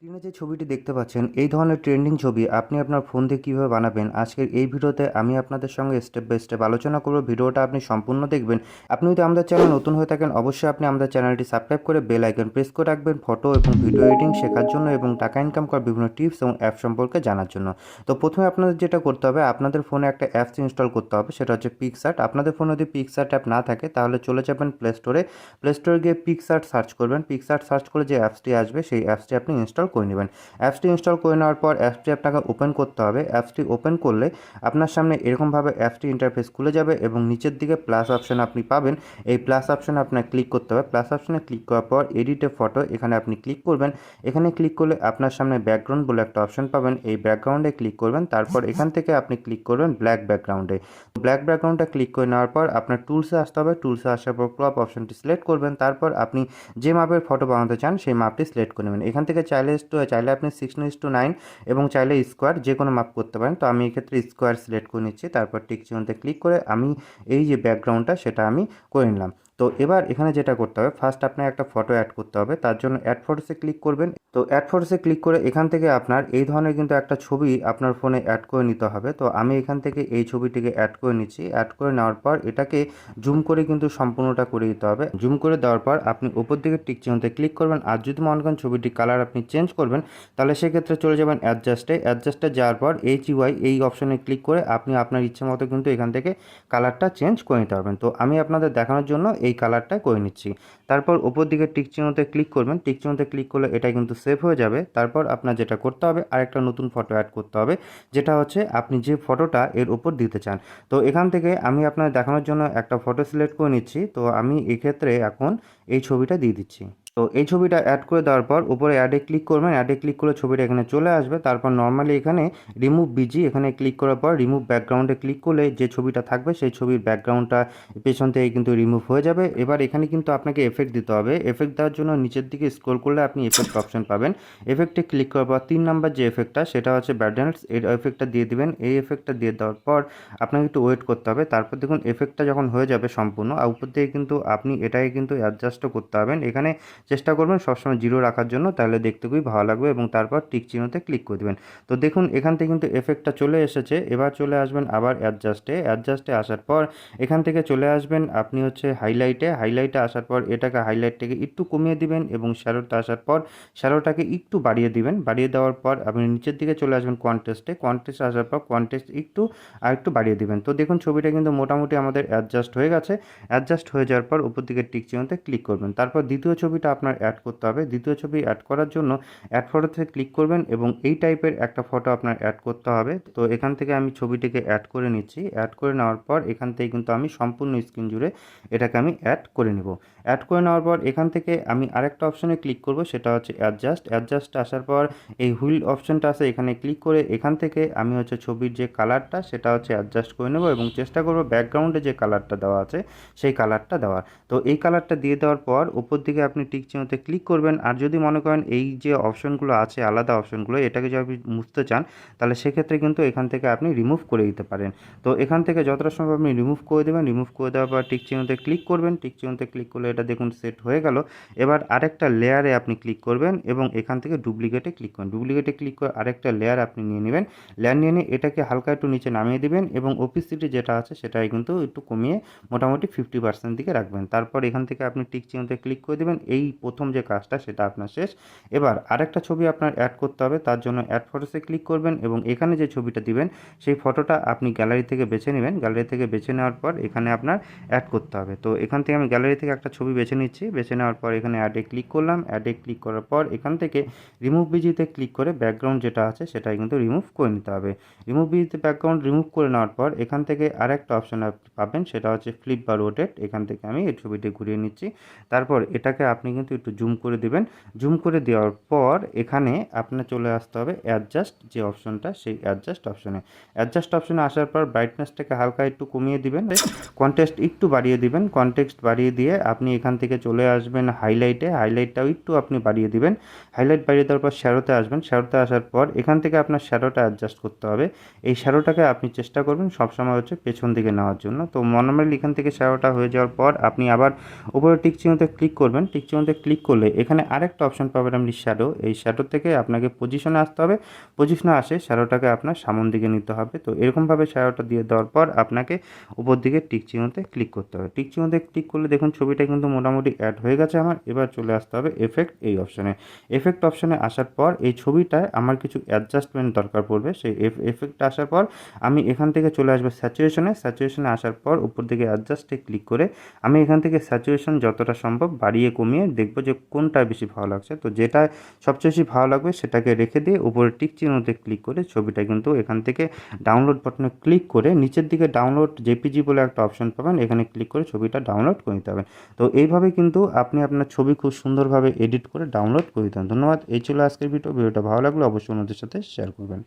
স্ক্রিনে যে ছবিটি দেখতে পাচ্ছেন এই ধরনের ট্রেন্ডিং ছবি আপনি আপনার ফোন দিয়ে কীভাবে বানাবেন আজকের এই ভিডিওতে আমি আপনাদের সঙ্গে স্টেপ বাই স্টেপ আলোচনা করব। ভিডিওটা আপনি সম্পূর্ণ দেখবেন। আপনি যদি আমাদের চ্যানেল নতুন হয়ে থাকেন অবশ্যই আপনি আমাদের চ্যানেলটি সাবস্ক্রাইব করে বেল আইকন প্রেস করে রাখবেন ফটো এবং ভিডিও এডিটিং শেখার জন্য এবং টাকা ইনকাম করার বিভিন্ন টিপস এবং অ্যাপ সম্পর্কে জানার জন্য। তো প্রথমে আপনাদের যেটা করতে হবে, আপনাদের ফোনে একটা অ্যাপস ইনস্টল করতে হবে, সেটা হচ্ছে PicsArt। আপনাদের ফোনে যদি PicsArt অ্যাপ না থাকে তাহলে চলে যাবেন প্লে স্টোরে গিয়ে PicsArt সার্চ করবেন। PicsArt সার্চ করে যে অ্যাপসটি আসবে সেই অ্যাপসটি আপনি ইনস্টল করে নেবেন। অ্যাপসটি ইনস্টল করে নেওয়ার পর অ্যাপসটি আপনাকে ওপেন করতে হবে। অ্যাপসটি ওপেন করলে আপনার সামনে এরকমভাবে অ্যাপসটি ইন্টারফেস খুলে যাবে এবং নিচের দিকে প্লাস অপশন আপনি পাবেন। এই প্লাস অপশনে আপনার ক্লিক করতে হবে। প্লাস অপশনে ক্লিক করার পর এডিট এ ফটো এখানে আপনি ক্লিক করবেন। এখানে ক্লিক করলে আপনার সামনে ব্যাকগ্রাউন্ড বলে একটা অপশন পাবেন। এই ব্যাকগ্রাউন্ডে ক্লিক করবেন। তারপর এখান থেকে আপনি ক্লিক করবেন ব্ল্যাক ব্যাকগ্রাউন্ডে। ব্ল্যাক ব্যাকগ্রাউন্ডটা ক্লিক করে নেওয়ার পর আপনার টুলসে আসতে হবে। টুলসে আসার পর ক্রপ অপশনটি সিলেক্ট করবেন। তারপর আপনি যে মাপের ফটো বানাতে চান সেই মাপটি সিলেক্ট করে নেবেন। এখান থেকে চাইলে আপনি 16:9 এবং চাইলে স্কোয়ার যে কোনো মাপ করতে পারেন। তো আমি এক্ষেত্রে স্কোয়ার সিলেক্ট করে নিচ্ছি। তারপর টিক চিহ্নতে ক্লিক করে আমি এই যে ব্যাকগ্রাউন্ডটা সেটা আমি করে নিলাম। তো এবার এখানে যেটা করতে হবে, ফার্স্ট আপনার একটা ফটো অ্যাড করতে হবে। তার জন্য অ্যাড ফটোসে ক্লিক করবেন। তো অ্যাড ফটোসে ক্লিক করে এখান থেকে আপনার এই ধরনের কিন্তু একটা ছবি আপনার ফোনে অ্যাড করে নিতে হবে। তো আমি এখান থেকে এই ছবিটিকে অ্যাড করে নিচ্ছি। অ্যাড করে নেওয়ার পর এটাকে জুম করে কিন্তু সম্পূর্ণটা করে দিতে হবে। জুম করে দেওয়ার পর আপনি উপর দিকে টিক চিহ্নতে ক্লিক করবেন। আর যদি মনে করেন ছবিটির কালার আপনি চেঞ্জ করবেন তাহলে সেক্ষেত্রে চলে যাবেন অ্যাডজাস্টে যাওয়ার পর HUI এই অপশনে ক্লিক করে আপনি আপনার ইচ্ছে মতো কিন্তু এখান থেকে কালারটা চেঞ্জ করে নিতে পারবেন। তো আমি আপনাদের দেখানোর জন্য এই কালারটা করে নিচ্ছি। তারপর উপর দিকে টিক চিহ্নতে ক্লিক করবেন। টিক চিহ্নতে ক্লিক করলে এটা কিন্তু সেভ হয়ে যাবে। তারপর আপনার যেটা করতে হবে আরেকটা নতুন ফটো অ্যাড করতে হবে, যেটা হচ্ছে আপনি যে ফটোটা এর উপর দিতে চান। তো এখান থেকে আমি আপনাদের দেখানোর জন্য একটা ফটো সিলেক্ট করে নিচ্ছি। তো আমি এক্ষেত্রে এখন এই ছবিটা দিয়ে দিচ্ছি। তো এই ছবিটা অ্যাড করে দেওয়ার পর উপরে অ্যাডে ক্লিক করবেন। অ্যাডে ক্লিক করলে ছবিটা এখানে চলে আসবে। তারপর নর্মালি এখানে রিমুভ বিজি এখানে ক্লিক করার পর রিমুভ ব্যাকগ্রাউন্ডে ক্লিক করলে যে ছবিটা থাকবে সেই ছবির ব্যাকগ্রাউন্ডটা পেছন থেকে কিন্তু রিমুভ হয়ে যাবে। এবার এখানে কিন্তু আপনাকে এফেক্ট দিতে হবে। এফেক্ট দেওয়ার জন্য নিচের দিকে স্ক্রল করলে আপনি এফেক্ট অপশন পাবেন। এফেক্টে ক্লিক করার পর 3 নাম্বার যে এফেক্টটা সেটা হচ্ছে ব্যাডেন্স, এই এফেক্টটা দিয়ে দিবেন। এই এফেক্টটা দিয়ে দেওয়ার পর আপনাকে একটু ওয়েট করতে হবে। তারপর দেখুন এফেক্টটা যখন হয়ে যাবে সম্পূর্ণ আর উপর থেকে কিন্তু আপনি এটাকে কিন্তু অ্যাডজাস্টও করতে হবেন। এখানে চেষ্টা করবেন সবসময় জিরো রাখার জন্য, তাহলে দেখতে খুবই ভালো লাগবে এবং তারপর টিক চিহ্নতে ক্লিক করে দেবেন। তো দেখুন এখান থেকে কিন্তু এফেক্টটা চলে এসেছে। এবার চলে আসবেন আবার অ্যাডজাস্টে আসার পর এখান থেকে চলে আসবেন আপনি হচ্ছে হাইলাইটে আসার পর এটাকে হাইলাইটটাকে একটু কমিয়ে দিবেন এবং শ্যাডোতে আসার পর শ্যাডোটাকে একটু বাড়িয়ে দিবেন। বাড়িয়ে দেওয়ার পর আপনি নিচের দিকে চলে আসবেন কন্ট্রাস্টে আসার পর কন্ট্রাস্ট একটু বাড়িয়ে দিবেন। তো দেখুন ছবিটা কিন্তু মোটামুটি আমাদের অ্যাডজাস্ট হয়ে গেছে। অ্যাডজাস্ট হয়ে যাওয়ার পর উপর দিকে টিক চিহ্নতে ক্লিক করবেন। তারপর দ্বিতীয় ছবিটা আপনার অ্যাড করতে হবে। দ্বিতীয় ছবি অ্যাড করার জন্য অ্যাড ফটোতে ক্লিক করবেন এবং এই টাইপের একটা ফটো আপনার অ্যাড করতে হবে। তো এখান থেকে আমি ছবিটিকে অ্যাড করে নিচ্ছি। অ্যাড করে নেওয়ার পর এখান থেকে কিন্তু আমি সম্পূর্ণ স্ক্রিন জুড়ে এটাকে আমি অ্যাড করে নেব। অ্যাড করে নেওয়ার পর এখান থেকে আমি আরেকটা অপশনে ক্লিক করব, সেটা হচ্ছে অ্যাডজাস্ট আসার পর এই হুইল অপশনটা আছে এখানে ক্লিক করে এখান থেকে আমি হচ্ছে ছবির যে কালারটা সেটা হচ্ছে অ্যাডজাস্ট করে নেব এবং চেষ্টা করব ব্যাকগ্রাউন্ডে যে কালারটা দেওয়া আছে সেই কালারটা দেওয়ার। তো এই কালারটা দিয়ে দেওয়ার পর উপর দিকে আপনি টিক চিহ্নতে ক্লিক করবেন। আর যদি মনে করেন এই যে অপশনগুলো আছে আলাদা অপশনগুলো এটাকে যদি আপনি মুছতে চান তাহলে সেক্ষেত্রে কিন্তু এখান থেকে আপনি রিমুভ করে দিতে পারেন। তো এখান থেকে যতটা সম্ভব আপনি রিমুভ করে দেবেন। রিমুভ করে দেওয়ার পর টিক চিহ্নতে ক্লিক করবেন। টিক চিহ্নতে ক্লিক করলে এটা দেখুন সেট হয়ে গেল। এবার আরেকটা লেয়ারে আপনি ক্লিক করবেন এবং এখান থেকে ডুপ্লিকেটে ক্লিক করবেন। ডুপ্লিকেটে ক্লিক করে আরেকটা লেয়ার আপনি নিয়ে নেবেন। লেয়ার নিয়ে এটাকে হালকা একটু নিচে নামিয়ে দিবেন এবং ওপিসিটি যেটা আছে সেটাই কিন্তু একটু কমিয়ে মোটামুটি 50% দিকে রাখবেন। তারপর এখান থেকে আপনি টিক চিহ্নতে ক্লিক করে দেবেন। এই প্রথম যে কাজটা সেটা আপনার শেষ। এবার আরেকটা ছবি আপনার অ্যাড করতে হবে। তার জন্য অ্যাড ফটোসে ক্লিক করবেন এবং এখানে যে ছবিটা দিবেন সেই ফটোটা আপনি গ্যালারি থেকে বেছে নেবেন। গ্যালারি থেকে বেছে নেওয়ার পর এখানে আপনার অ্যাড করতে হবে। তো এখান থেকে আমি গ্যালারি থেকে একটা ছবি বেছে নিচ্ছি। বেছে নেওয়ার পর এখানে অ্যাডে ক্লিক করলাম। অ্যাডে ক্লিক করার পর এখান থেকে রিমুভ বিজিতে ক্লিক করে ব্যাকগ্রাউন্ড যেটা আছে সেটাই কিন্তু রিমুভ করে নিতে হবে। রিমুভ বিজিতে ব্যাকগ্রাউন্ড রিমুভ করে নেওয়ার পর এখান থেকে আরেকটা অপশন আপনি পাবেন, সেটা হচ্ছে ফ্লিপ বা রোটেট। এখান থেকে আমি এই ছবিটি ঘুরিয়ে নিচ্ছি। তারপর এটাকে আপনি কিন্তু একটু জুম করে দেবেন। জুম করে দেওয়ার পর এখানে আপনার চলে আসতে হবে অ্যাডজাস্ট যে অপশনটা সেই অ্যাডজাস্ট অপশনে আসার পর ব্রাইটনেসটাকে হালকা একটু কমিয়ে দিবেন, কন্ট্রাস্ট একটু বাড়িয়ে দিবেন। কন্টেক্সট বাড়িয়ে দিয়ে আপনি এখান থেকে চলে আসবেন হাইলাইটটাও একটু আপনি বাড়িয়ে দিবেন। হাইলাইট বাড়িয়ে দেওয়ার পর শ্যাডোতে আসবেন। শ্যাডোতে আসার পর এখান থেকে আপনার শ্যাডোটা অ্যাডজাস্ট করতে হবে। এই শ্যাডোটাকে আপনি চেষ্টা করবেন সবসময় হচ্ছে পেছন দিকে নেওয়ার জন্য। তো নর্মালি এখান থেকে শ্যাডোটা হয়ে যাওয়ার পর আপনি আবার উপরে টিক চিহ্নতে ক্লিক করবেন। টিক চিহ্নতে চিহ্নতে ক্লিক করলে এখানে আরেকটা অপশন পাবেন আপনি শ্যাডো। এই শ্যাডো থেকে আপনাকে পজিশনে আসতে হবে। পজিশনে আসে শ্যাডোটাকে আপনার সামন দিকে নিতে হবে। তো এরকমভাবে শ্যাডোটা দিয়ে দেওয়ার পর আপনাকে উপর দিকে টিক চিহ্নতে ক্লিক করতে হবে। টিক চিহ্নতে ক্লিক করলে দেখুন ছবিটা কিন্তু মোটামুটি অ্যাড হয়ে গেছে আমার। এবার চলে আসতে হবে এফেক্ট এই অপশনে। এফেক্ট অপশনে আসার পর এই ছবিটায় আমার কিছু অ্যাডজাস্টমেন্ট দরকার পড়বে। সেই এফেক্ট আসার পর আমি এখান থেকে চলে আসবো স্যাচুরেশনে আসার পর উপর দিকে অ্যাডজাস্টে ক্লিক করে আমি এখান থেকে স্যাচুরেশন যতটা সম্ভব বাড়িয়ে কমিয়ে দেখবো যে কোনটা বেশি ভালো লাগছে। তো যেটা সবচেয়ে বেশি ভালো লাগবে সেটাকে রেখে দিয়ে উপরে টিক চিহ্নতে ক্লিক করে ছবিটা কিন্তু এখান থেকে ডাউনলোড বাটনে ক্লিক করে নিচের দিকে ডাউনলোড জেপিজি বলে একটা অপশন পাবেন, এখানে ক্লিক করে ছবিটা ডাউনলোড করে নিতে হবে। তো এইভাবে কিন্তু আপনি আপনার ছবি খুব সুন্দরভাবে এডিট করে ডাউনলোড করে দিতে হবে। ধন্যবাদ। এই ছিল আজকের ভিডিওটা ভালো লাগলে অবশ্যই অন্যদের সাথে শেয়ার করবেন।